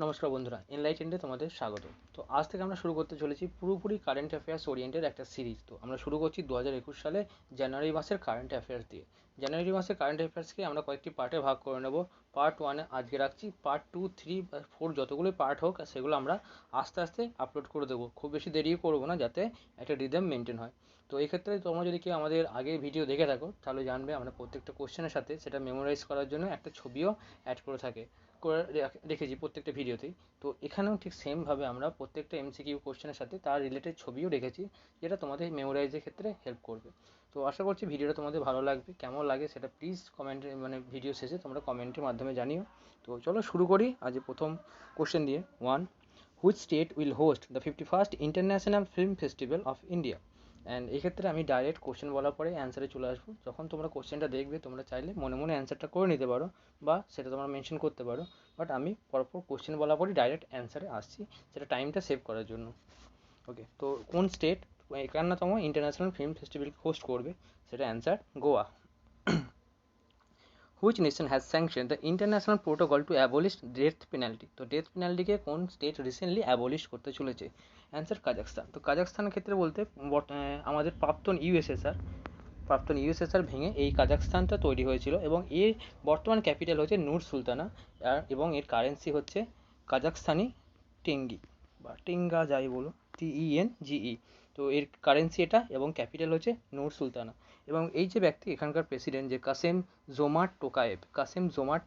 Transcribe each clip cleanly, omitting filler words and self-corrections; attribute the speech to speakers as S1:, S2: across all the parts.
S1: নমস্কার বন্ধুরা, এনলাইটেন্ডে তোমাদের স্বাগত। তো আজ থেকে আমরা শুরু করতে চলেছি পুরোপুরি কারেন্ট অ্যাফেয়ার্স ওরিয়েন্টেড একটা সিরিজ। তো আমরা শুরু করছি 2021 সালে জানুয়ারি মাসের কারেন্ট অ্যাফেয়ার্স দিয়ে। জানুয়ারি মাসের কারেন্ট অ্যাফেয়ার্সকে আমরা কয়েকটি পার্টে ভাগ করে নেব। পার্ট ওয়ানে আজকে রাখছি, পার্ট 2, 3, 4 যতগুলোই পার্ট হোক সেগুলো আমরা আস্তে আস্তে আপলোড করে দেবো। খুব বেশি দেরিও করবো না, যাতে একটা রিদম মেনটেন হয়। তো এই ক্ষেত্রে তোমরা যদি কেউ আমাদের আগের ভিডিও দেখে থাকো তাহলে জানবে আমরা প্রত্যেকটা কোশ্চেনের সাথে সেটা মেমোরাইজ করার জন্য একটা ছবিও অ্যাড করে রেখেছি প্রত্যেকটা ভিডিওতেই। তো এখানেও ঠিক সেমভাবে আমরা প্রত্যেকটা এমসিকিউ কোশ্চেনের সাথে তার রিলেটেড ছবিও রেখেছি, যেটা তোমাদের মেমোরাইজের ক্ষেত্রে হেল্প করবে। তো আশা করছি ভিডিওটা তোমাদের ভালো লাগবে। কেমন লাগে সেটা প্লিজ কমেন্টে, ভিডিও শেষে তোমরা কমেন্টের মাধ্যমে জানিও। তো চলো শুরু করি আজ প্রথম কোশ্চেন দিয়ে। Which state will host the 51st international film festival of India? And এক্ষেত্রে আমি ডাইরেক্ট কোশ্চেন বলার পরে অ্যান্সারে চলে আসবো। যখন তোমরা কোশ্চেনটা দেখবে তোমরা চাইলে মনে মনে অ্যান্সারটা করে নিতে পারো, বা সেটা তোমরা মেনশন করতে পারো। বাট আমি পরপর কোশ্চেন বলার পরই ডাইরেক্ট অ্যান্সারে আসছি, সেটা টাইমটা সেভ করার জন্য। ওকে, তো কোন স্টেট 51তম ইন্টারন্যাশনাল ফিল্ম ফেস্টিভ্যাল হোস্ট করবে? সেটা answer Goa. Which nation has sanction the international protocol to abolish death penalty? তো ডেথ পেনাল্টিকে কোন স্টেট রিসেন্টলি অ্যাবলিশ করতে চলেছে? Answer Kazakhstan. তো কাজাকস্তানের ক্ষেত্রে বলতে আমাদের প্রাক্তন ইউএসএসআর ভেঙে এই কাজাকস্তানটা তৈরি হয়েছিল, এবং এর বর্তমান ক্যাপিটাল হচ্ছে নূর সুলতানা। এবং এর কারেন্সি হচ্ছে কাজাকস্তানি টেঙ্গি, বা টেঙ্গা যাই বলো, TENGE। তো এর কারেন্সি এটা, এবং ক্যাপিটাল হচ্ছে নূর সুলতানা। এবং এই যে ব্যক্তি এখানকার প্রেসিডেন্ট, যে কাসেম জোমার্ট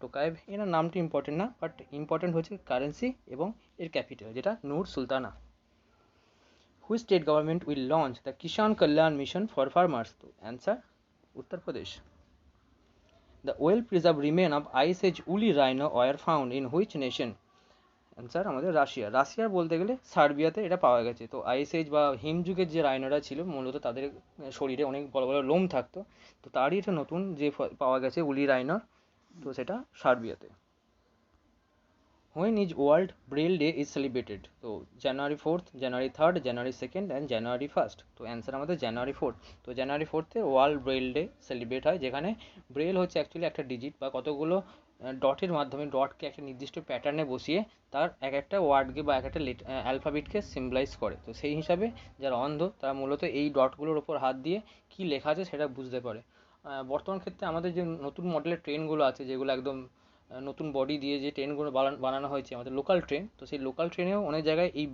S1: টোকায়েভ, এনার নামটি ইম্পর্টেন্ট না, বাট ইম্পর্টেন্ট হচ্ছে কারেন্সি এবং এর ক্যাপিটাল, যেটা Nur Sultan. Which state government will launch the Kisan Kalyan mission for farmers? তো answer Uttar Pradesh. The well-preserved remains of Ice Age woolly rhino were found in which nation? Answer আমাদের রাশিয়ার বলতে গেলে সার্বিয়াতে এটা পাওয়া গেছে। তো আইস এজ বা হিমযুগের যে রাইনোরা ছিল, মূলত তাদের শরীরে অনেক বড় বড় লোম থাকতো। তো তারই এটা নতুন যে পাওয়া গেছে উলি রাইনোর, তো সেটা সার্বিয়াতে। When is World Braille Day is celebrated? তো January 4th, January 3rd, January 2nd and January 1st। তো অ্যান্সার আমাদের January 4th। তো January 4th world Braille day celebrate হয়, যেখানে ব্রেল হচ্ছে অ্যাকচুয়ালি একটা ডিজিট বা কতগুলো ডটের মাধ্যমে ডটকে একটা নির্দিষ্ট প্যাটার্নে বসিয়ে তার এক একটা ওয়ার্ডকে বা এক একটা অ্যালফাবেটকে সিম্বলাইজ করে। তো সেই হিসাবে যারা অন্ধ তারা মূলত এই ডটগুলোর ওপর হাত দিয়ে কী লেখা আছে সেটা বুঝতে পারে। বর্তমান ক্ষেত্রে আমাদের যে নতুন মডেলের ট্রেনগুলো আছে, যেগুলো একদম নতুন বডি দিয়ে যে ট্রেনগুলো বানানো হয়েছে আমাদের লোকাল ট্রেন, তো সেই লোকাল ট্রেনেও অনেক জায়গায় এই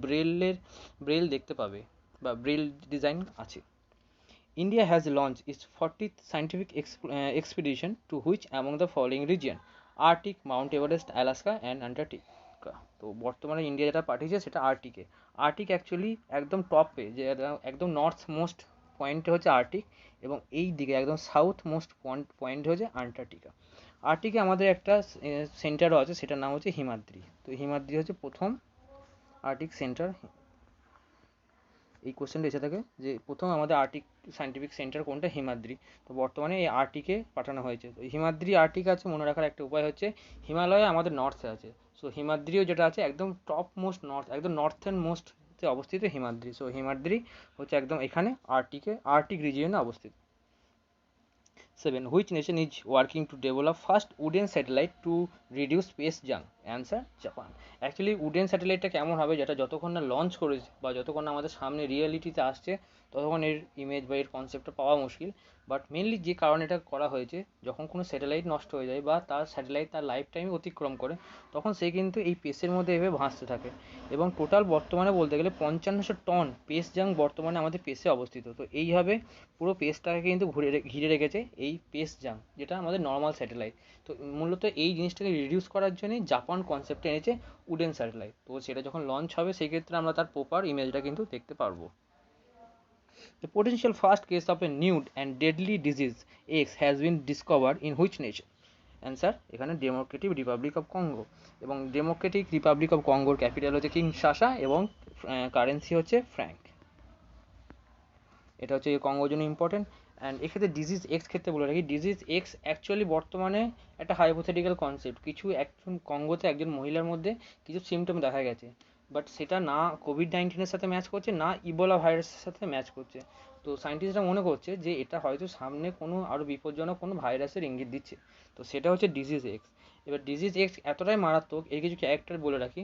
S1: ব্রেল দেখতে পাবে, বা ব্রেল ডিজাইন আছে। India has launch its 40th scientific expedition to which among the following region? Arctic, Mount Everest, Alaska and Antarctica. তো বর্তমানে ইন্ডিয়া যেটা পাঠিয়েছে সেটা আর্টিক অ্যাকচুয়ালি একদম টপে, যে একদম নর্থ মোস্ট পয়েন্টে হচ্ছে আর্টিক, এবং এই দিকে একদম সাউথ মোস্ট পয়েন্ট হচ্ছে অ্যান্টার্কটিকা। আর্টিকে আমাদের একটা সেন্টারও আছে, সেটার নাম হচ্ছে হিমাদ্রি। তো হিমাদ্রি হচ্ছে প্রথম আর্টিক সেন্টার। এই কোশ্চেনটা এসে থাকে যে প্রথম আমাদের আর্টিক সায়েন্টিফিক সেন্টার কোনটা? হিমাদ্রি। তো বর্তমানে এই আর্টিকে পাঠানো হয়েছে। তো হিমাদ্রি আর্টিক আছে, মনে রাখার একটা উপায় হচ্ছে হিমালয় আমাদের নর্থে আছে, সো হিমাদ্রিও যেটা আছে একদম টপ মোস্ট নর্থ, একদম নর্থার্ন মোস্টে অবস্থিত হিমাদ্রি। সো হিমাদ্রি হচ্ছে একদম এখানে আর্টিক রিজিয়নে অবস্থিত। 7. Which nation is working to develop first wooden satellite to reduce space junk? Answer Japan. Actually wooden স্যাটেলাইটটা কেমন হবে, যেটা যতক্ষণ না লঞ্চ করেছে বা যতক্ষণ না আমাদের সামনে রিয়েলিটিতে আসছে ততক্ষণ এর ইমেজ বা এর কনসেপ্টটা পাওয়া মুশকিল। বাট মেনলি যে কারণে এটা করা হয়েছে, যখন কোনো স্যাটেলাইট নষ্ট হয়ে যায় বা তার স্যাটেলাইট তার লাইফ টাইম অতিক্রম করে, তখন সে কিন্তু এই পেসের মধ্যে এভাবে ভাসতে থাকে। এবং টোটাল বর্তমানে বলতে গেলে 5500 টন পেস জাঙ্ক বর্তমানে আমাদের পেসে অবস্থিত। তো এইভাবে পুরো পেসটাকে কিন্তু ঘিরে রেখেছে এই পেস জাঙ্ক, যেটা আমাদের নর্মাল স্যাটেলাইট। তো মূলত এই জিনিসটাকে রিডিউস করার জন্যই জাপান কনসেপ্টে এনেছে উডেন স্যাটেলাইট। তো সেটা যখন লঞ্চ হবে সেই ক্ষেত্রে আমরা তার প্রপার ইমেজটা কিন্তু দেখতে পারবো। The potential first case of a new and deadly disease X has been discovered in which nation? Answer এখানে ডেমোক্রেটিক রিপাবলিক অফ কঙ্গো। এবং ডেমোক্রেটিক রিপাবলিক অফ কঙ্গোর ক্যাপিটাল হচ্ছে কিনশাসা, এবং কারেন্সি হচ্ছে ফ্র্যাঙ্ক। এটা হচ্ছে কঙ্গোর জন্য ইম্পর্টেন্ট। অ্যান্ড এক্ষেত্রে disease x ক্ষেত্রে বলে রাখি, ডিজিজ এক্স অ্যাকচুয়ালি বর্তমানে একটা হাইপোথেটিক্যাল কনসেপ্ট। একজন কঙ্গোতে একজন মহিলার মধ্যে কিছু সিমটম দেখা গেছে, বাট সেটা না কোভিড-19 সাথে ম্যাচ করছে, না ইবোলা ভাইরাসের সাথে ম্যাচ করছে। তো সায়েন্টিস্টরা মনে করছে যে এটা হয়তো সামনে কোনো আরও বিপজ্জনক কোনো ভাইরাসের ইঙ্গিত দিচ্ছে। তো সেটা হচ্ছে ডিজিজ এক্স। এবার ডিজিজ এক্স এতটাই মারাত্মক, এর কিছু ক্যারেক্টার বলে রাখি।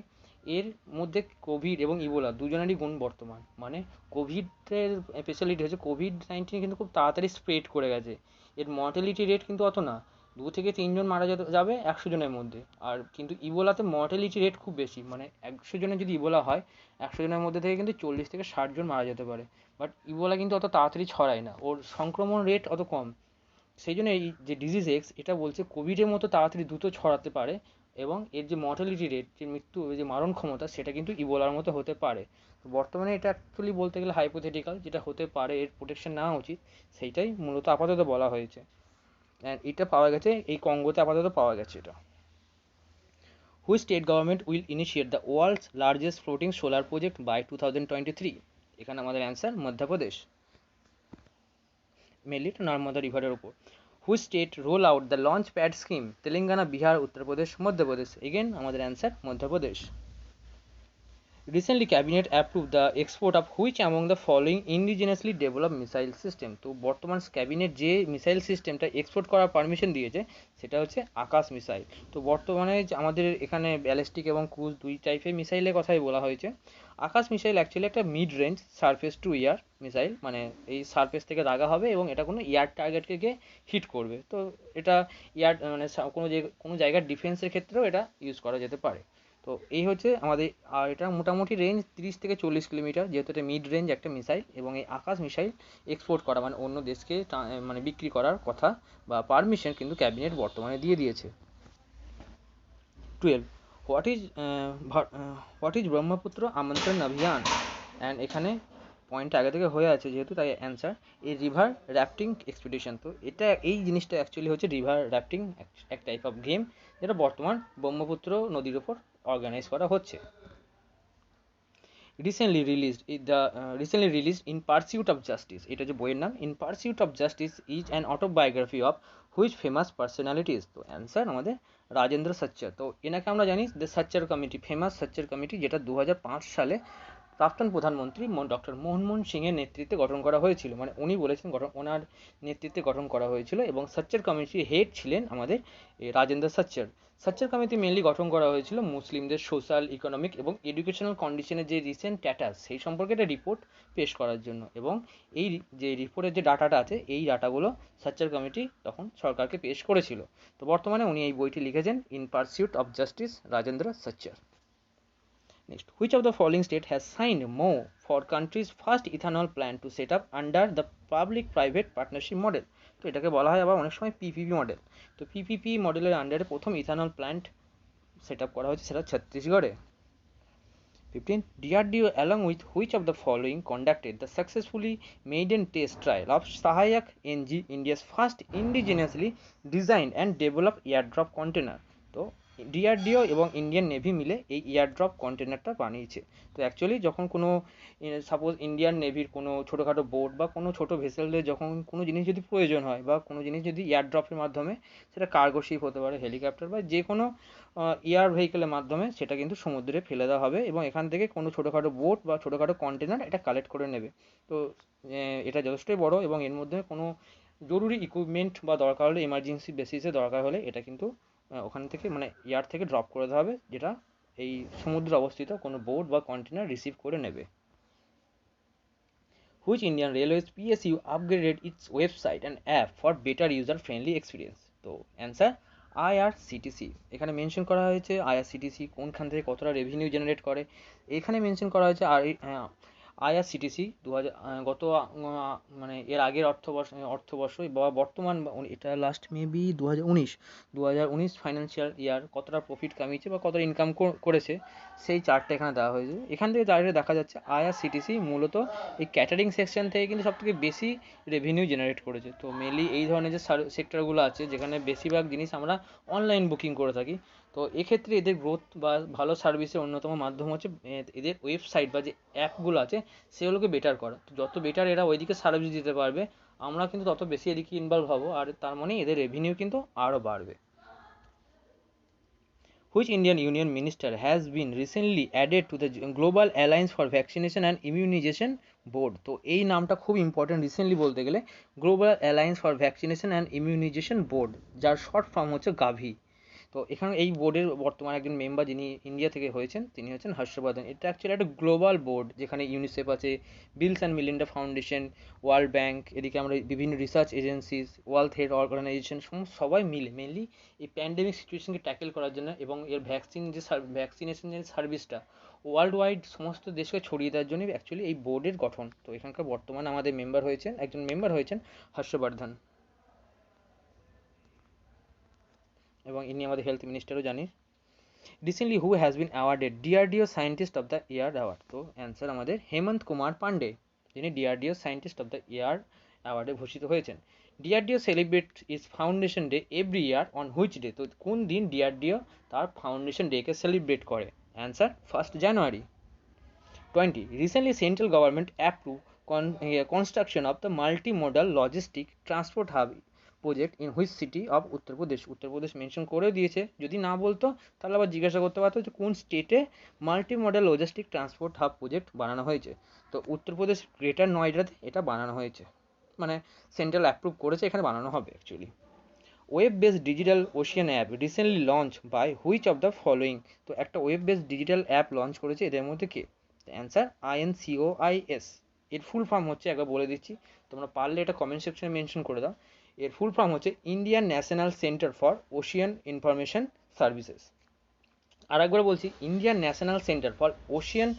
S1: এর মধ্যে কোভিড এবং ইবোলা দুজনেরই গুণ বর্তমান, মানে কোভিডের স্পেশালিটি হচ্ছে কোভিড-19 কিন্তু খুব তাড়াতাড়ি স্প্রেড করে গেছে, এর মর্টালিটি রেট কিন্তু অত না, 2 থেকে 3 জন মারা যাবে 100 জনের মধ্যে। আর কিন্তু ইবোলাতে মর্টালিটি রেট খুব বেশি, মানে 100 জনের যদি ইবোলা হয় 100 জনের মধ্যে থেকে কিন্তু 40 থেকে 60 জন মারা যেতে পারে। বাট ইবোলা কিন্তু অত তাড়াতাড়ি ছড়ায় না, ওর সংক্রমণ রেট অত কম। সেই জন্য এই যে ডিজিজ এক্স এটা বলছে কোভিডের মতো তাড়াতাড়ি দ্রুত ছড়াতে পারে, এবং এর যে মর্টালিটি রেট, যে মৃত্যু, যে মারণ ক্ষমতা, সেটা কিন্তু ইবোলার মতো হতে পারে। তো বর্তমানে এটা অ্যাকচুয়ালি বলতে গেলে হাইপোথেটিক্যাল, যেটা হতে পারে, এর প্রোটেকশন নেওয়া উচিত, সেইটাই মূলত আপাতত বলা হয়েছে। অ্যান্ড এটা পাওয়া গেছে এই কঙ্গোতে, আপাতত পাওয়া গেছে এটা। Which state government will initiate the world's largest floating solar project by 2023? এখানে আমাদের অ্যান্সার মধ্যপ্রদেশ, মেনলি এটা নর্মদা রিভারের উপর। Which state roll out the launch pad scheme? Telangana, Bihar, Uttar Pradesh, Madhya Pradesh. Again আমাদের answer Madhya Pradesh. Recently, Cabinet approved the export of which among the following indigenously developed missile system? তো বর্তমান cabinet যে missile সিস্টেমটা এক্সপোর্ট করার পারমিশন দিয়েছে সেটা হচ্ছে আকাশ মিসাইল। তো বর্তমানে আমাদের এখানে ব্যালিস্টিক এবং ক্রুজ দুই টাইপের মিসাইলের কথাই বলা হয়েছে। আকাশ মিসাইল অ্যাকচুয়ালি একটা mid range surface two air missile, মানে এই সারফেস থেকে দাগা হবে এবং এটা কোনো এয়ার টার্গেটকে গিয়ে হিট করবে। তো এটা এয়ার মানে কোনো জায়গার ডিফেন্সের ক্ষেত্রেও এটা ইউজ করা যেতে পারে। তো এই হচ্ছে আমাদের, আর এটা মোটামুটি রেঞ্জ 30 থেকে 40 কিলোমিটার, যেহেতু এটা মিড রেঞ্জ একটা মিসাইল, এবং এই আকাশ মিসাইল এক্সপোর্ট করা মানে অন্য দেশকে মানে বিক্রি করার কথা বা পারমিশন কিন্তু ক্যাবিনেট বর্তমানে দিয়ে দিয়েছে। 12. What is what is Brahmaputra আমন্ত্রণ অভিযান? অ্যান্ড এখানে পয়েন্ট আগে থেকে হয়ে আছে যেহেতু, তাই অ্যান্সার এই রিভার র্যাফটিং এক্সপিডিশন। তো এটা এই জিনিসটা অ্যাকচুয়ালি হচ্ছে রিভার র্যাফটিং, এক টাইপ অফ গেম, যেটা বর্তমান ব্রহ্মপুত্র নদীর ওপর অর্গানাইজ করা হচ্ছে। Recently released in pursuit of justice, এটা যে বইয়ের নাম, in pursuit of justice is an autobiography of which famous personalities? তো অ্যান্সার আমাদের রাজেন্দ্র সচ্চর। তো এনাকে আমরা জানি দ্য সচ্চর কমিটি, ফেমাস সচ্চর কমিটি, যেটা 2005 সালে প্রাক্তন প্রধানমন্ত্রী ডক্টর মনমোহন সিংয়ের নেতৃত্বে গঠন করা হয়েছিল, মানে উনি বলেছেন ওনার নেতৃত্বে গঠন করা হয়েছিল, এবং সচ্চর কমিটির হেড ছিলেন আমাদের রাজেন্দ্র সচ্চর। সচ্চর কমিটি মেনলি গঠন করা হয়েছিল মুসলিমদের সোশ্যাল, ইকোনমিক এবং এডুকেশনাল কন্ডিশনের যে রিসেন্ট স্ট্যাটাস সেই সম্পর্কে একটা রিপোর্ট পেশ করার জন্য, এবং এই যে রিপোর্টের যে ডাটাটা আছে এই ডাটাগুলো সচ্চর কমিটি তখন সরকারকে পেশ করেছিল। তো বর্তমানে উনি এই বইটি লিখেছেন, in pursuit of justice, Rajendra Sachar. Next, which of the following state has signed MoU for country's first ethanol plant to set up under the public-private partnership model? তো এটাকে বলা হয় আবার অনেক সময় পিপিপি মডেল। তো পিপিপি মডেলের আন্ডারে প্রথম ইথানল প্ল্যান্ট সেট আপ করা হয়েছে, সেটা ছত্তিশগড়ে। 15. DRDO along with which of the following conducted the successfully maiden test trial of Sahayak NG, India's first indigenously designed and developed airdrop container? তো DRDO এবং ইন্ডিয়ান নেভি মিলে এই airdrop কন্টেনারটা বানিয়েছে। তো অ্যাকচুয়ালি যখন কোনো সাপোজ ইন্ডিয়ান নেভির কোনো ছোটোখাটো বোট বা কোনো ছোটো ভেসেলদের যখন কোনো জিনিস যদি প্রয়োজন হয়, বা কোনো জিনিস যদি এয়ারড্রপের মাধ্যমে, সেটা কার্গো শিপ হতে পারে, হেলিকপ্টার বা যে কোনো এয়ার ভেহিকেলের মাধ্যমে, সেটা কিন্তু সমুদ্রে ফেলে দেওয়া হবে, এবং এখান থেকে কোনো ছোটোখাটো বোট বা ছোটোখাটো কন্টেনার এটা কালেক্ট করে নেবে। তো এটা যথেষ্টই বড়, এবং এর মধ্যে কোনো জরুরি ইকুইপমেন্ট বা দরকার হলে, এমার্জেন্সি বেসিসে দরকার হলে, এটা কিন্তু ওখান থেকে মানে এয়ার থেকে ড্রপ করে দেওয়া হবে, যেটা এই সমুদ্রে অবস্থিত কোনো বোট বা কন্টেনার রিসিভ করে নেবে। Which Indian railways PSU upgraded it's website and app for better user friendly experience? তো অ্যান্সার আইআরসিটিসি। এখানে মেনশন করা হয়েছে আইআরসিটিসি কোনখান থেকে কতটা রেভিনিউ জেনারেট করে। এখানে মেনশন করা হয়েছে আইআরসিটিসি গত মানে এর আগের অর্থবর্ষ বা বর্তমান, এটা লাস্ট মেবি 2019 ফাইন্যান্সিয়াল ইয়ার কতটা প্রফিট কামিয়েছে বা কতটা ইনকাম করেছে, সেই চার্টটা এখানে দেওয়া হয়েছে। এখান থেকে ডাইরেক্ট দেখা যাচ্ছে আইআরসিটিসি মূলত এই ক্যাটারিং সেকশন থেকে কিন্তু সবথেকে বেশি রেভিনিউ জেনারেট করেছে। তো মেনলি এই ধরনের যে সেক্টরগুলো আছে যেখানে বেশিরভাগ জিনিস আমরা অনলাইন বুকিং করে থাকি, তো এক্ষেত্রে এদের গ্রোথ বা ভালো সার্ভিসের অন্যতম মাধ্যম হচ্ছে এদের ওয়েবসাইট বা যে অ্যাপগুলো আছে সেগুলোকে বেটার করা। তো যত বেটার এরা ওইদিকে সার্ভিস দিতে পারবে, আমরা কিন্তু তত বেশি এদিকে ইনভলভ হবো, আর তার মানে এদের রেভিনিউ কিন্তু আরও বাড়বে। Which Indian Union Minister has been recently added to the Global Alliance for Vaccination and Immunization Board? তো এই নামটা খুব ইম্পর্টেন্ট রিসেন্টলি বলতে গেলে, global alliance for vaccination and immunisation board, যার শর্ট ফর্ম হচ্ছে গাভি। তো এখানে এই বোর্ডের বর্তমানে একজন মেম্বার যিনি ইন্ডিয়া থেকে হয়েছেন তিনি হচ্ছেন হর্ষবর্ধন। এটা অ্যাকচুয়ালি একটা গ্লোবাল বোর্ড যেখানে ইউনিসেফ আছে, Bills and Melinda Foundation, World Bank, এদিকে আমরা বিভিন্ন research agencies, World Health Organization সবাই মিলে মেনলি এই প্যান্ডেমিক সিচুয়েশনকে ট্যাকেল করার জন্য এবং এর ভ্যাকসিনেশন যে সার্ভিসটা ওয়ার্ল্ড ওয়াইড সমস্ত দেশকে ছড়িয়ে দেওয়ার জন্য অ্যাকচুয়ালি এই বোর্ডের গঠন। তো এখানকার বর্তমানে আমাদের একজন মেম্বার হয়েছেন হর্ষবর্ধন, এবং ইনি আমাদের হেলথ মিনিস্টারও জানি। Recently who has been awarded DRDO scientist of the year award? তো অ্যান্সার আমাদের হেমন্ত কুমার পান্ডে, যিনি DRDO scientist of the year অ্যাওয়ার্ডে ভূষিত হয়েছেন। DRDO celebrate its foundation day every year on which day? তো কোন দিন ডিআরডিও তার ফাউন্ডেশন ডেকে সেলিব্রেট করে? Answer 1 January. 20. Recently, central government approved construction of the multimodal logistic transport hub project in which city of Uttar Pradesh? Uttar Pradesh mention করে দিয়েছে, যদি না বলতো তাহলে আবার জিজ্ঞাসা করতে পারতো যে কোন স্টেটে multimodal logistic transport hub project বানানো হয়েছে। তো উত্তরপ্রদেশ গ্রেটার নয়ডাতে এটা বানানো হয়েছে, মানে সেন্ট্রাল অ্যাপ্রুভ করেছে, এখানে বানানো হবে actually. Web based digital ocean app recently launch by which of the following? তো একটা web based digital app launch করেছে, এদের মধ্যে কে? Answer INCOIS। এর ফুল ফর্ম হচ্ছে, একবার বলে দিচ্ছি, তোমরা পারলে এটা কমেন্ট সেকশনে মেনশন করে দাও। এর ফুল ফর্ম হচ্ছে Indian national centre for ocean information services. আর একবার বলছি, Indian national centre for ocean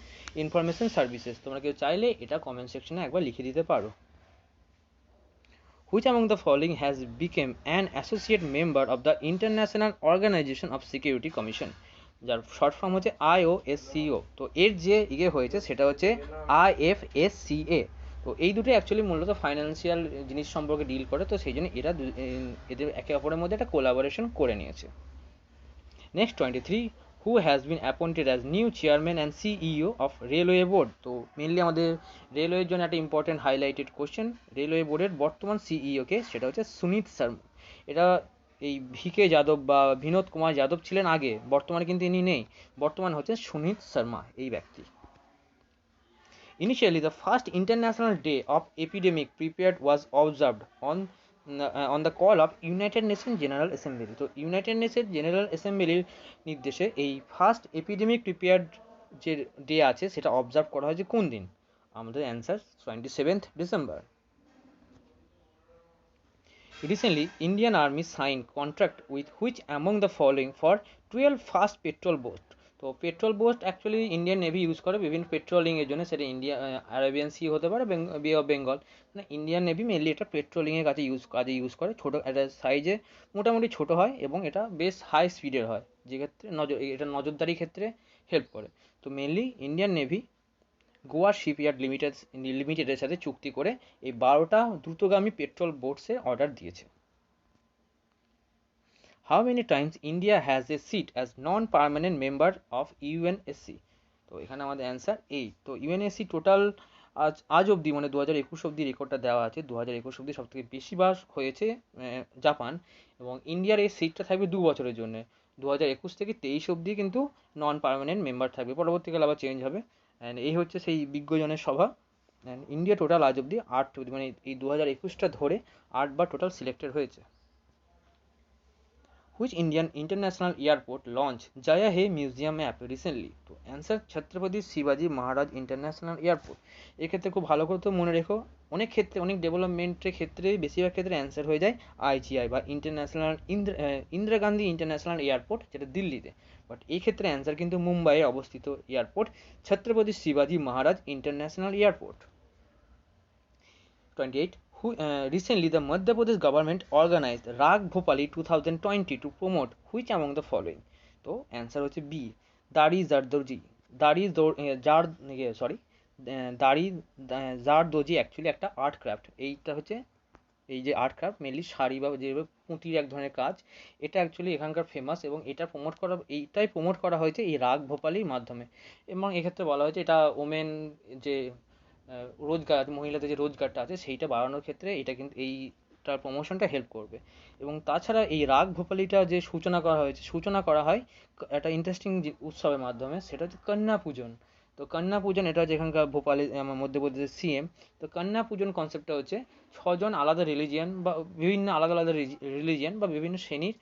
S1: information services. তোমরা কেউ চাইলে এটা কমেন্ট সেকশনে একবার লিখে দিতে পারো। Which among the following has become an associate member of the International Organization of Security Commission? যার শর্ট ফর্ম হচ্ছে IOSCO। তো এর যে হয়েছে সেটা হচ্ছে IFSCA। তো এই দুটো অ্যাকচুয়ালি মূলত ফাইন্যান্সিয়াল জিনিস সম্পর্কে ডিল করে, তো সেই জন্য এদের একে অপরের মধ্যে একটা কোলাবোরেশন করে নিয়েছে। Next 23, who has been appointed as new chairman and CEO of railway board? তো মেনলি আমাদের রেলওয়ের জন্য একটা ইম্পর্টেন্ট হাইলাইটেড কোশ্চেন, রেলওয়ে বোর্ডের বর্তমান সিইওকে, সেটা হচ্ছে সুনীত শর্মা। এটা এই ভিকে যাদব বা বিনোদ কুমার যাদব ছিলেন আগে, বর্তমানে কিন্তু ইনি নেই, বর্তমান হচ্ছে সুনীত শর্মা এই ব্যক্তি। Initially, the first International Day of Epidemic Prepared was observed on the call of United Nations General Assembly. তো ইউনাইটেড নেশন জেনারেল অ্যাসেম্বলির নির্দেশে এই ফার্স্ট এপিডেমিক প্রিপেয়ার্ড যে ডে আছে সেটা অবজার্ভ করা হয়েছে কোন দিন? আমাদের answer 27 December. Recently, Indian Army signed contract with which among the following for 12 fast petrol boat? তো petrol boat actually Indian navy use করে বিভিন্ন পেট্রোলিং এর জন্য, সেটা আরাবিয়ান সি হতে পারে, বে অফ বেঙ্গল। মানে ইন্ডিয়ান নেভি মেনলি এটা পেট্রোলিং এর কাজে ইউজ করে। ছোটো একটা সাইজে মোটামুটি ছোট হয় এবং এটা বেশ হাই স্পিডের হয়, যে ক্ষেত্রে এটা নজরদারির ক্ষেত্রে হেল্প করে। তো mainly Indian navy Goa shipyard লিমিটেডের সাথে চুক্তি করে এই 12টা দ্রুতগামী পেট্রোল বোটসের অর্ডার দিয়েছে। How many times India has a seat as non-permanent member of UNSC? তো এখানে আমাদের অ্যান্সার 8। তো ইউএনএসসি টোটাল আজ অবধি, মানে 2021 অবধি রেকর্ডটা দেওয়া আছে, 2021 অবধি সব থেকে বেশি বার হয়েছে জাপান, এবং ইন্ডিয়ার এই সিটটা থাকবে 2 বছরের জন্য, 2021 থেকে 23 অবধি কিন্তু নন পার্মানেন্ট মেম্বার থাকবে, পরবর্তীকালে আবার চেঞ্জ হবে। অ্যান্ড এই হচ্ছে সেই বিজ্ঞজনের সভা। অ্যান্ড ইন্ডিয়া টোটাল আজ অবধি 8, মানে এই 2021টা ধরে 8বার টোটাল সিলেক্টেড হয়েছে। Which Indian international airport launched Jaya Hai Museum app recently? তো অ্যান্সার ছত্রপতি শিবাজি মহারাজ ইন্টারন্যাশনাল এয়ারপোর্ট। এক্ষেত্রে খুব ভালো করে তো মনে রেখো, অনেক ক্ষেত্রে অনেক ডেভেলপমেন্টের ক্ষেত্রে বেশিরভাগ ক্ষেত্রে অ্যান্সার হয়ে যায় IGI বা ইন্দিরা গান্ধী ইন্টারন্যাশনাল এয়ারপোর্ট, যেটা দিল্লিতে। বাট এই ক্ষেত্রে অ্যান্সার কিন্তু মুম্বাইয়ে অবস্থিত এয়ারপোর্ট ছত্রপতি শিবাজি মহারাজ international airport. 28. Recently, the Madhya Pradesh government organized Rag Bhopali 2020 to promote which among the following? তো অ্যান্সার হচ্ছে B, দাড়ি জারদোজি। দাড়ি জারদোজি অ্যাকচুয়ালি একটা আর্ট ক্রাফট। এইটা হচ্ছে এই যে আর্ট ক্রাফট মেনলি শাড়ি বা যে পুঁতির এক ধরনের কাজ, এটা অ্যাকচুয়ালি এখানকার ফেমাস, এবং এইটাই প্রমোট করা হয়েছে এই রাগ ভোপালির মাধ্যমে। এবং এক্ষেত্রে বলা হয়েছে এটা ওমেন যে রোজগার, মহিলাদের যে রোজগারটা আছে সেইটা বাড়ানোর ক্ষেত্রে এটা কিন্তু এইটার প্রমোশনটা হেল্প করবে। এবং তাছাড়া এই রাগ ভোপালিটা যে সূচনা করা হয় একটা ইন্টারেস্টিং উৎসবের মাধ্যমে, সেটা হচ্ছে কন্যা পূজন। তো কন্যা পূজন এটা হচ্ছে এখানকার ভোপালে মধ্যপ্রদেশের সিএম। তো কন্যা পূজন কনসেপ্টটা হচ্ছে 6জন আলাদা রিলিজিয়ান বা বিভিন্ন আলাদা আলাদা রিলিজিয়ান বা বিভিন্ন শ্রেণীর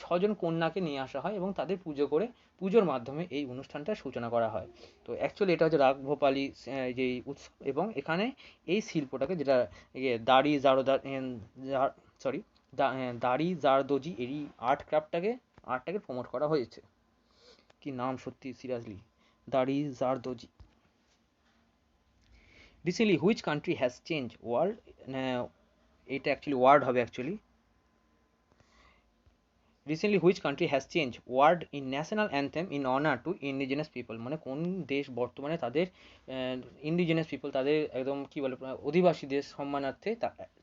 S1: ছজন কন্যাকে নিয়ে আসা হয় এবং তাদের পুজো করে পুজোর মাধ্যমে এই অনুষ্ঠানটার সূচনা করা হয়। তো অ্যাকচুয়ালি এটা হচ্ছে রাগ ভোপালি যেই উৎসব, এবং এখানে এই শিল্পটাকে যেটা দাড়ি জারোদা সরি দাড়ি জারদোজি এই আর্টটাকে প্রমোট করা হয়েছে। কি নাম সত্যি, সিরিয়াসলি, দাড়ি জারদোজি। Recently which country has change world, এটা অ্যাকচুয়ালি ওয়ার্ড হবে actually. Recently which country has change word in national anthem in honour to indigenous people, মানে কোন দেশ বর্তমানে তাদের ইন্ডিজিনাস পিপল, তাদের একদম কি বলে অধিবাসীদের সম্মানার্থে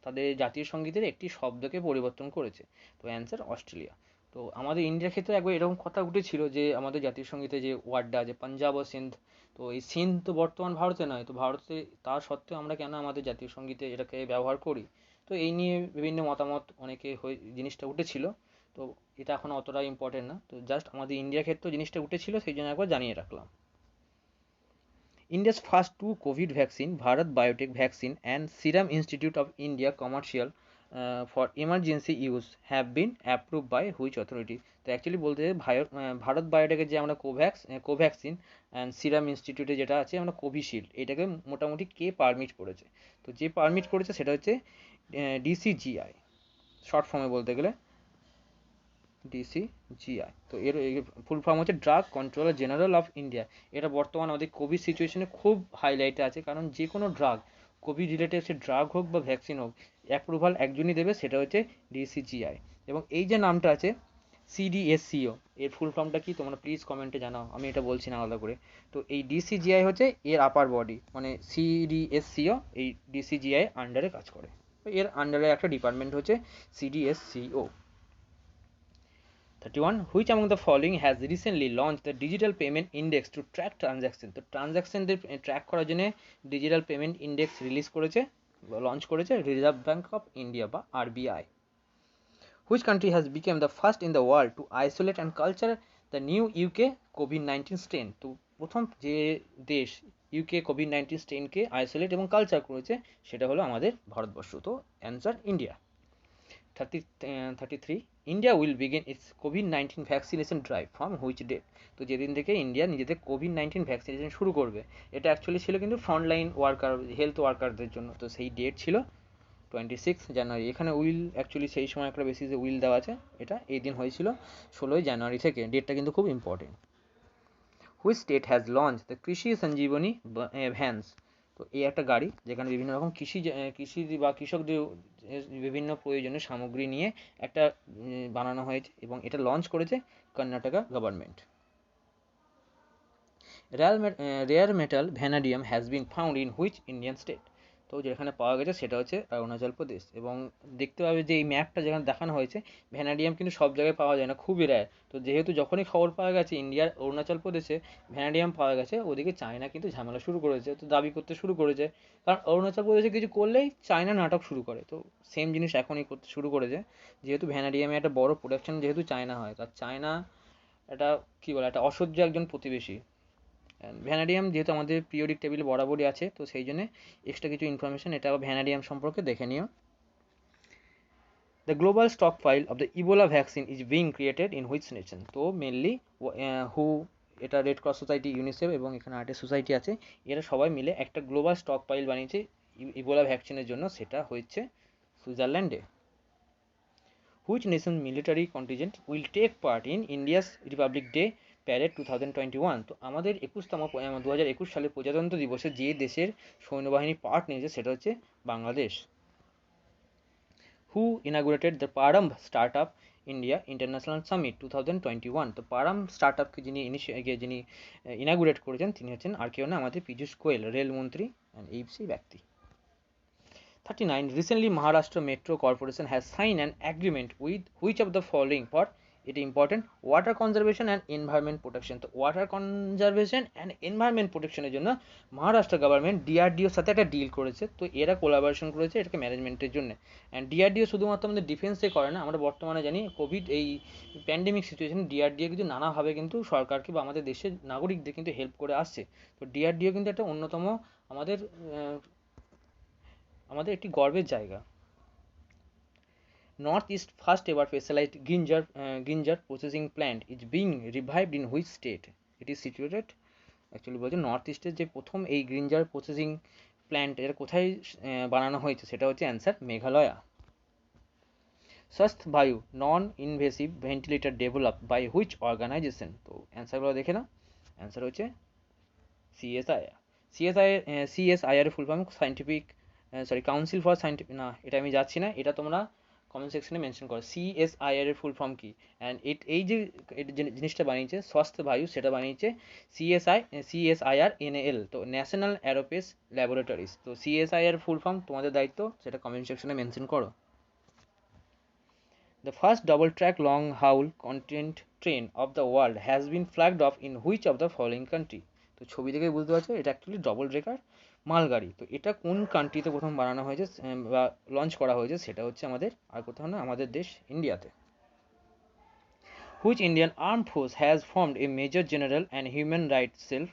S1: তাদের জাতীয় সঙ্গীতের একটি শব্দকে পরিবর্তন করেছে? তো অ্যান্সার অস্ট্রেলিয়া। তো আমাদের ইন্ডিয়ার ক্ষেত্রে একবার এরকম কথা উঠেছিল যে আমাদের জাতীয় সঙ্গীতে যে ওয়ার্ডটা আছে পাঞ্জাব ও সিন্ধ, তো এই সিন্ধ তো বর্তমান ভারতে নয়, তো ভারতে তা সত্ত্বেও আমরা কেন আমাদের জাতীয় সঙ্গীতে এটাকে ব্যবহার করি? তো এই নিয়ে বিভিন্ন মতামত অনেকে জিনিসটা উঠেছিল। তো এটা এখন অতটা ইম্পর্টেন্ট না, তো জাস্ট আমাদের ইন্ডিয়ার ক্ষেত্রেও জিনিসটা উঠেছিল, সেই জন্য একবার জানিয়ে রাখলাম। India's first two COVID vaccine, Bharat Biotech vaccine and Serum Institute of India commercial for emergency use have been approved by which authority? তো অ্যাকচুয়ালি বলতে ভারত বায়োটেকের যে আমরা কোভ্যাক্সিন অ্যান্ড সিরাম ইনস্টিটিউটে যেটা আছে আমরা কোভিশিল্ড, এটাকে মোটামুটি কে পারমিট করেছে? তো যে পারমিট করেছে সেটা হচ্ছে ডিসিজিআই, শর্ট ফর্মে বলতে গেলে ডিসিজিআই। তো এর ফুল ফর্ম হচ্ছে drug controller general of India. এটা বর্তমানে আমাদের কোভিড সিচুয়েশনে খুব হাইলাইটে আছে, কারণ যে কোনো ড্রাগ, কোভিড রিলেটেড সে ড্রাগ হোক বা ভ্যাকসিন হোক, অ্যাপ্রুভাল একজনই দেবে, সেটা হচ্ছে ডিসিজিআই। এবং এই যে নামটা আছে সিডিএসসিও, এর ফুল ফর্মটা কি তোমরা প্লিজ কমেন্টে জানাও, আমি এটা বলছি না আলাদা করে। তো এই ডিসিজিআই হচ্ছে এর আপার বডি, মানে সিডিএসসিও এই ডিসিজিআই আন্ডারে কাজ করে। এর আন্ডারে একটা ডিপার্টমেন্ট হচ্ছে CDSCO. 31. Which among the following has recently launched the digital payment index to track transaction? তো ট্রানজ্যাকশনদের ট্র্যাক করার জন্য ডিজিটাল পেমেন্ট ইন্ডেক্স রিলিজ করেছে, লঞ্চ করেছে রিজার্ভ ব্যাঙ্ক অফ ইন্ডিয়া বা RBI. Which country has become the first in the world to isolate and culture the new UK COVID-19 strain? তো প্রথম যে দেশ ইউকে কোভিড-19 স্ট্রেনকে আইসোলেট এবং কালচার করেছে সেটা হলো আমাদের ভারতবর্ষ। তো answer India. 33. India will begin its কোভিড-19 vaccination drive from which date? তো যেদিন থেকে ইন্ডিয়া নিজেদের কোভিড-19 ভ্যাকসিনেশন শুরু করবে, এটা অ্যাকচুয়ালি ছিল কিন্তু ফ্রন্টলাইন ওয়ার্কার, হেলথ ওয়ার্কারদের জন্য। তো সেই ডেট ছিল 26 জানুয়ারি। এখানে উইল অ্যাকচুয়ালি সেই সময় একটা বেসিসে উইল দেওয়া আছে, এটা এই দিন হয়েছিল 16 জানুয়ারি থেকে। ডেটটা কিন্তু খুব important. Which state has launch the কৃষি সঞ্জীবনী ভ্যানস? তো এই একটা গাড়ি যেখানে বিভিন্ন রকম কৃষি বা কৃষকদের বিভিন্ন প্রয়োজনীয় সামগ্রী নিয়ে একটা বানানো হয়েছে, এবং এটা লঞ্চ করেছে Karnataka government. Rare metal vanadium has been found in which Indian state? তো যেখানে পাওয়া গেছে সেটা হচ্ছে অরুণাচল প্রদেশ। এবং দেখতে পাবে যে এই ম্যাপটা যেখানে দেখানো হয়েছে, ভ্যানাডিয়াম কিন্তু সব জায়গায় পাওয়া যায় না, খুবই রেয়ার। তো যেহেতু যখনই খবর পাওয়া গেছে ইন্ডিয়ার অরুণাচল প্রদেশে ভ্যানাডিয়াম পাওয়া গেছে, ওদিকে চায়না কিন্তু ঝামেলা শুরু করেছে, তো দাবি করতে শুরু করেছে। কারণ অরুণাচল প্রদেশে কিছু করলেই চায়না নাটক শুরু করে, তো সেম জিনিস এখনই করতে শুরু করেছে। যেহেতু ভ্যানাডিয়ামে একটা বড় প্রোডাকশন যেহেতু চায়না হয়, তার চায়না এটা কী বলে একটা অসহ্য একজন প্রতিবেশী। ভ্যানাডিয়াম যেহেতু আমাদের পিরিয়ডিক টেবিলে বরাবরই আছে, তো সেই জন্য এক্সট্রা কিছু ইনফরমেশন এটা ভ্যানাডিয়াম সম্পর্কে দেখে নিও। The global stockpile of the Ebola vaccine is being created in which nation? তো মেনলি হু, এটা রেড ক্রস সোসাইটি, ইউনিসেফ এবং এখানে আর্টের সোসাইটি আছে, এরা সবাই মিলে একটা গ্লোবাল স্টক পাইল বানিয়েছে ইবোলা ভ্যাকসিনের জন্য, সেটা হচ্ছে সুইজারল্যান্ডে। Which nation military contingent will take part in India's Republic Day parade 2021? তো আমাদের 2021 সালে প্রজাতন্ত্র দিবসে যে দেশের সৈন্যবাহিনী পার্ট নিয়েছে সেটা হচ্ছে Bangladesh. Who inaugurated the Prarambh start up India international summit 2021? তো পারাম স্টার্ট আপকে যিনি ইনাগুরেট করেছেন তিনি হচ্ছেন আর কেউ না, আমাদের পীযূষ গোয়েল, রেলমন্ত্রী, এই সেই ব্যক্তি। 39. Recently, Maharashtra Metro Corporation has signed an agreement with which of the following for it important water conservation and environment protection? তো ওয়াটার কনজারভেশন অ্যান্ড এনভায়রনমেন্ট প্রোটেকশনের জন্য মহারাষ্ট্র গভর্নমেন্ট ডিআরডিওর সাথে একটা ডিল করেছে। তো এরা কোলাবোরেশন করেছে এটাকে ম্যানেজমেন্টের জন্য। অ্যান্ড ডিআরডিও শুধুমাত্র আমাদের ডিফেন্সে করে না, আমরা বর্তমানে জানি কোভিড এই প্যান্ডেমিক সিচুয়েশনে ডিআরডিও কিন্তু নানাভাবে কিন্তু সরকারকে বা আমাদের দেশের নাগরিকদের কিন্তু হেল্প করে আসছে। তো ডিআরডিও কিন্তু একটা অন্যতম আমাদের একটি গর্বের জায়গা। North East first ever specialised ginger processing plant is being revived in which state? It is situated, actually বলছে নর্থ ইস্টের যে প্রথম এই গ্রিঞ্জার প্রসেসিং প্ল্যান্ট এটা কোথায় বানানো হয়েছে, সেটা হচ্ছে answer Meghalaya. Swasthya Vayu non invasive ventilator develop by which organisation? তো অ্যান্সারগুলো দেখে নাও। অ্যান্সার হচ্ছে সিএসআইআর। সিএসআইআর এর full form scientific council for scientific, না এটা আমি যাচ্ছি না, এটা তোমরা কমেন্ট সেকশনে মেনশন করো সিএসআইআর এর ফুল ফর্ম কি। অ্যান্ড এই যে জিনিসটা বানিয়েছে স্বাস্থ্য বায়ু, সেটা বানিয়েছে সিএসআইআর এনএএল, তো ন্যাশনাল অ্যারোস্পেস ল্যাবরেটরিজ। তো সিএসআইআর ফুল ফর্ম তোমাদের দায়িত্ব, সেটা কমেন্ট সেকশনে মেনশন করো। The first double-track long-haul content train of the world has been flagged off in which of the following country? তো ছবি দেখে বুঝতে পারছো এটা অ্যাকচুয়ালি ডবল ব্রেকার মালগাড়ি। তো এটা কোন কান্ট্রিতে প্রথম বানানো হয়েছে বা লঞ্চ করা হয়েছে, সেটা হচ্ছে আমাদের আর কোথাও না, আমাদের দেশ ইন্ডিয়াতে। Which Indian armed force has formed a major general and human rights cell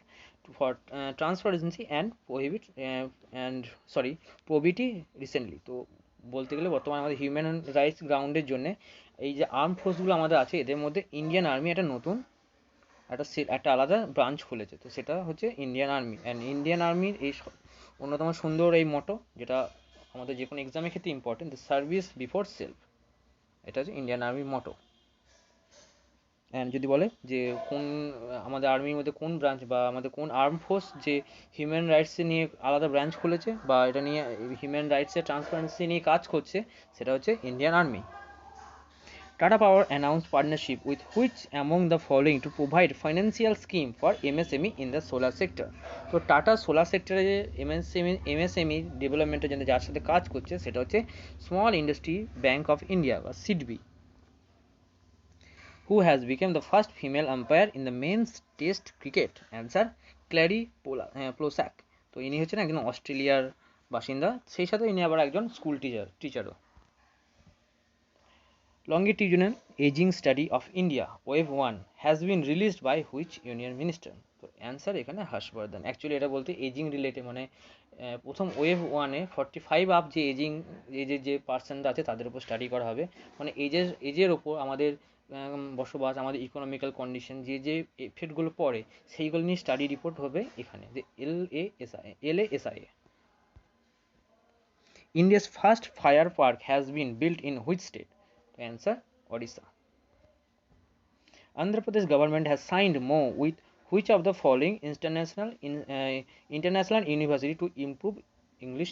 S1: for transparency and probity recently? তো বলতে গেলে বর্তমানে আমাদের হিউম্যান রাইটস গ্রাউন্ডের জন্য এই যে আর্ম ফোর্সগুলো আমাদের আছে, এদের মধ্যে ইন্ডিয়ান আর্মি একটা নতুন একটা আলাদা ব্রাঞ্চ খুলেছে, তো সেটা হচ্ছে ইন্ডিয়ান আর্মি। অ্যান্ড ইন্ডিয়ান আর্মির এই অন্যতম সুন্দর এই মটো, যেটা আমাদের যে কোনো এক্সামের ক্ষেত্রে important, the service before self, এটা হচ্ছে ইন্ডিয়ান আর্মির মটো। অ্যান্ড যদি বলে যে কোন আমাদের আর্মির মধ্যে কোন ব্রাঞ্চ বা আমাদের কোন আর্ম ফোর্স যে হিউম্যান রাইটসে নিয়ে আলাদা ব্রাঞ্চ খুলেছে বা এটা নিয়ে হিউম্যান রাইটসের ট্রান্সপারেন্সি নিয়ে কাজ করছে, সেটা হচ্ছে Indian army. Tata Power announced partnership with which among the following to provide financial scheme for MSME in the solar sector? তো টাটা সোলার সেক্টরে যে এমএসএমই ডেভেলপমেন্টের জন্য যার সাথে কাজ করছে, সেটা হচ্ছে small industry bank of India বা SIDBI. Who has become the first female umpire in the men's test cricket? Answer ক্ল্যারি প্লোসাক। তো ইনি হচ্ছেন একজন অস্ট্রেলিয়ার বাসিন্দা, সেই সাথে ইনি আবার একজন school টিচারও। Longitudinal aging study of India wave 1 has been released by which union minister? তো অ্যান্সার এখানে হর্ষবর্ধন। অ্যাকচুয়ালি এটা বলতে এজিং রিলেটেড, মানে প্রথম ওয়েভ 1-এ 45 আপ যে এজের যে পার্সনটা আছে তাদের উপর স্টাডি করা হবে, মানে এজের ওপর আমাদের বসবাস, আমাদের ইকোনমিক্যাল কন্ডিশন, যে এফেক্টগুলো পড়ে সেইগুলো নিয়ে স্টাডি রিপোর্ট হবে এখানে, যে এলএএসআইএ। India's first fire park has been built in which state? Answer Odisha. Andhra Pradesh government has signed MoU with which of the following international university to improve English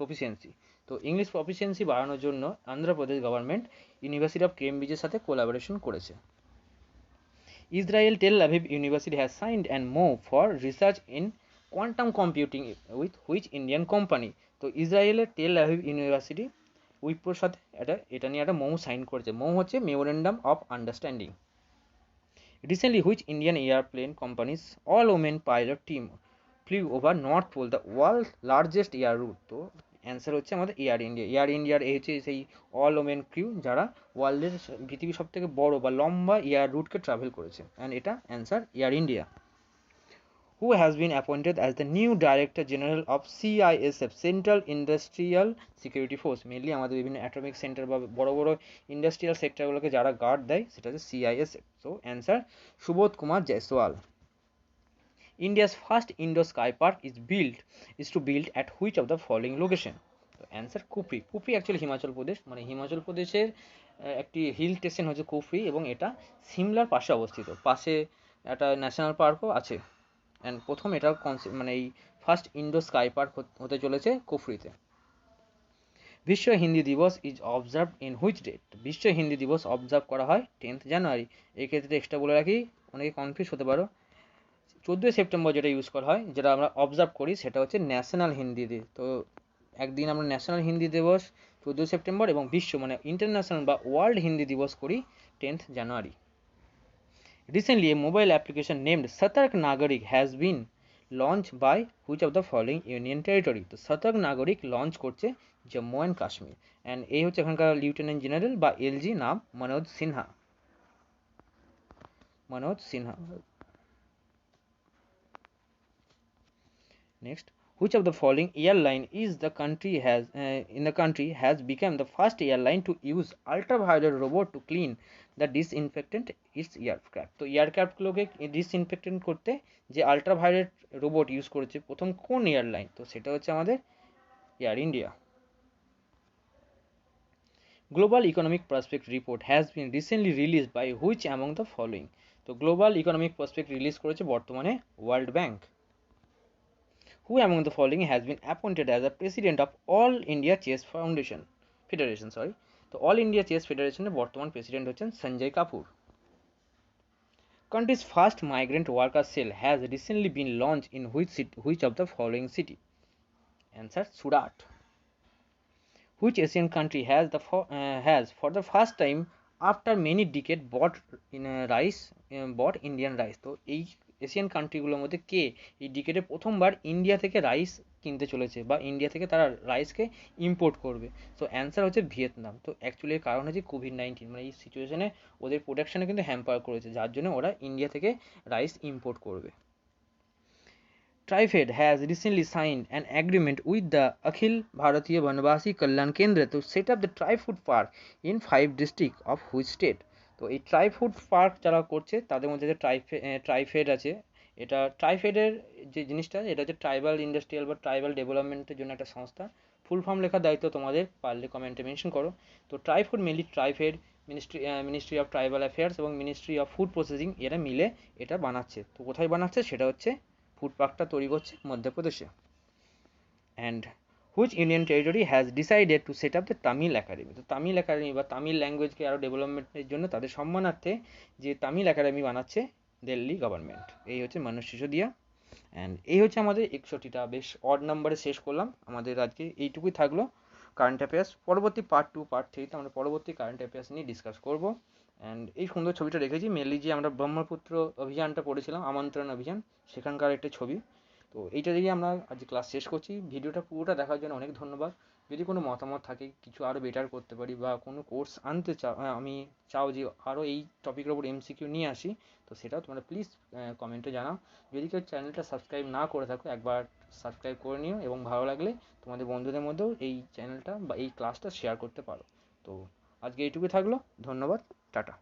S1: proficiency? তো English proficiency বাড়ানোর জন্য Andhra Pradesh government university of কেমব্রিজের সাথে collaboration করেছে। Israel Tel Aviv University has signed an MoU for research in quantum computing with which Indian company? তো ইসরায়েলের Tel Aviv university উইপ্রোর সাথে এটা নিয়ে একটা মৌ সাইন করেছে। মৌ হচ্ছে memorandum of understanding. Recently which Indian airplane companies all women pilot team flew over North Pole the world largest air route? তো answer হচ্ছে আমাদের এয়ার ইন্ডিয়া। এয়ার ইন্ডিয়ার এই হচ্ছে সেই অল ওমেন ক্রিউ যারা ওয়ার্ল্ডের পৃথিবীর সব থেকে বড় বা লম্বা এয়ার রুটকে ট্রাভেল করেছে, অ্যান্ড এটা answer air India. Who has been appointed as the new Director General of CISF Central Industrial Security Force? Mainly আমাদের বিভিন্ন অ্যাটমিক সেন্টার বা বড় বড় ইন্ডাস্ট্রিয়াল সেক্টরগুলোকে যারা গার্ড দেয়, সেটা হচ্ছে CISF. So answer Subodh Kumar Jaiswal. India's first indoor sky park is to build at which of the following location? তো অ্যান্সার কুফরি। কুফরি অ্যাকচুয়ালি হিমাচল প্রদেশ, মানে হিমাচল প্রদেশের একটি হিল স্টেশন হচ্ছে কুফরি, এবং এটা সিমলার পাশে অবস্থিত, পাশে একটা ন্যাশনাল পার্কও আছে। অ্যান্ড প্রথম এটা মানে এই ফার্স্ট ইন্ডো স্কাই পার্ক হতে চলেছে কুফরিতে। বিশ্ব হিন্দি দিবস is observe in which date? বিশ্ব হিন্দি দিবস অবজার্ভ করা হয় 10th জানুয়ারি। এই ক্ষেত্রে এক্সট্রা বলে রাখি, অনেকে কনফিউজ হতে পারো, 14 সেপ্টেম্বর যেটা ইউজ করা হয়, যেটা আমরা অবজার্ভ করি, সেটা হচ্ছে ন্যাশনাল হিন্দি ডে। তো একদিন আমরা ন্যাশনাল হিন্দি দিবস 14 সেপ্টেম্বর এবং বিশ্ব মানে ইন্টারন্যাশনাল বা ওয়ার্ল্ড হিন্দি দিবস করি 10th January. Recently, a mobile application named Satark Nagarik has been launched by which of the following union territory? তো সতর্ক নাগরিক লঞ্চ করছে জম্মু অ্যান্ড কাশ্মীর, অ্যান্ড এই হচ্ছে এখানকার লিউটেন্যান্ট জেনারেল বা এলজি, নাম Manoj Sinha. Next, Which of the following airline is the country has in the country has become the first airline to use ultraviolet robot to clean the disinfectant its aircraft? তো এয়ারক্রাফটগুলোকে disinfectant করতে যে ultraviolet robot use করেছে প্রথম কোন airline? তো সেটা হচ্ছে আমাদের Air India. Global economic prospect report has been recently release by which among the following? তো গ্লোবাল ইকোনমিক প্রসপেক্ট রিলিজ করেছে বর্তমানে World Bank. Who among the following has been appointed as the president of All India Chess Federation? তো all India chess ফেডারেশনের বর্তমান president হচ্ছেন Sanjay Kapoor. Country's first migrant worker cell has recently been launched in which of the following city? Answer: Surat. Which Asian country has for the first time after many decades bought Indian rice? তো এই Asian কান্ট্রিগুলোর মধ্যে কে এই ডিকেডে প্রথমবার India থেকে rice কিনতে চলেছে বা India থেকে তারা রাইসকে ইম্পোর্ট করবে? তো অ্যান্সার হচ্ছে ভিয়েতনাম। তো অ্যাকচুয়ালি এর কারণ হচ্ছে কোভিড-19, মানে এই সিচুয়েশনে ওদের প্রোডাকশনে কিন্তু হ্যাম্পার করেছে, যার জন্য ওরা ইন্ডিয়া থেকে রাইস ইম্পোর্ট করবে। TriFed has recently signed an agreement with the Akhil Bharatiya Banvasi Kalyan Kendra to set up the Tri-Food Park in 5 districts of which state? তো এই ট্রাইফুড পার্ক যারা করছে তাদের মধ্যে যে ট্রাইফেড আছে, এটা ট্রাইফেডের যে জিনিসটা এটা হচ্ছে ট্রাইবাল ইন্ডাস্ট্রিয়াল বা ট্রাইবাল ডেভেলপমেন্টের জন্য একটা সংস্থা। ফুল ফর্ম লেখার দায়িত্ব তোমাদের, পারলে কমেন্টে মেনশন করো। তো Trifood mainly TRIFED, ministry of tribal affairs এবং মিনিস্ট্রি অফ ফুড প্রসেসিং এরা মিলে এটা বানাচ্ছে। তো কোথায় বানাচ্ছে? সেটা হচ্ছে ফুড পার্কটা তৈরি করছে মধ্যপ্রদেশে। And which Indian territory has decided to set up the Tamil academy? তো তামিল একাডেমি বা তামিল ল্যাঙ্গুয়েজকে আরও ডেভেলপমেন্টের জন্য তাদের সম্মানার্থে যে তামিল একাডেমি বানাচ্ছে দিল্লি গভর্নমেন্ট। এই হচ্ছে মনীষ সিসোদিয়া। অ্যান্ড এই হচ্ছে আমাদের 61টা, বেশ অড নাম্বারে শেষ করলাম। আমাদের আজকে এইটুকুই থাকলো কারেন্ট অ্যাফেয়ার্স। পরবর্তী পার্ট 2 পার্ট 3তে আমরা পরবর্তী কারেন্ট অ্যাফেয়ার্স নিয়ে ডিসকাস করবো। অ্যান্ড এই সুন্দর ছবিটা রেখেছি, মেনলি যে আমরা ব্রহ্মপুত্র অভিযানটা পড়েছিলাম, আমন্ত্রণ অভিযান, সেখানকার একটা ছবি। তো এইটা দিয়েই আমরা আজ ক্লাস শেষ করছি। ভিডিওটা পুরোটা দেখার জন্য অনেক ধন্যবাদ। যদি কোনো মতামত থাকে কিছু আরও বেটার করতে পারি বা কোনো কোর্স আনতে আমি চাও যে আরও এই টপিকের ওপর এমসিকিউ নিয়ে আসি, তো সেটাও তোমরা প্লিজ কমেন্টে জানাও। যদি কেউ চ্যানেলটা সাবস্ক্রাইব না করে থাকো একবার সাবস্ক্রাইব করে নিও এবং ভালো লাগলে তোমাদের বন্ধুদের মধ্যেও এই চ্যানেলটা বা এই ক্লাসটা শেয়ার করতে পারো। তো আজকে এইটুকুই থাকলো, ধন্যবাদ, টাটা।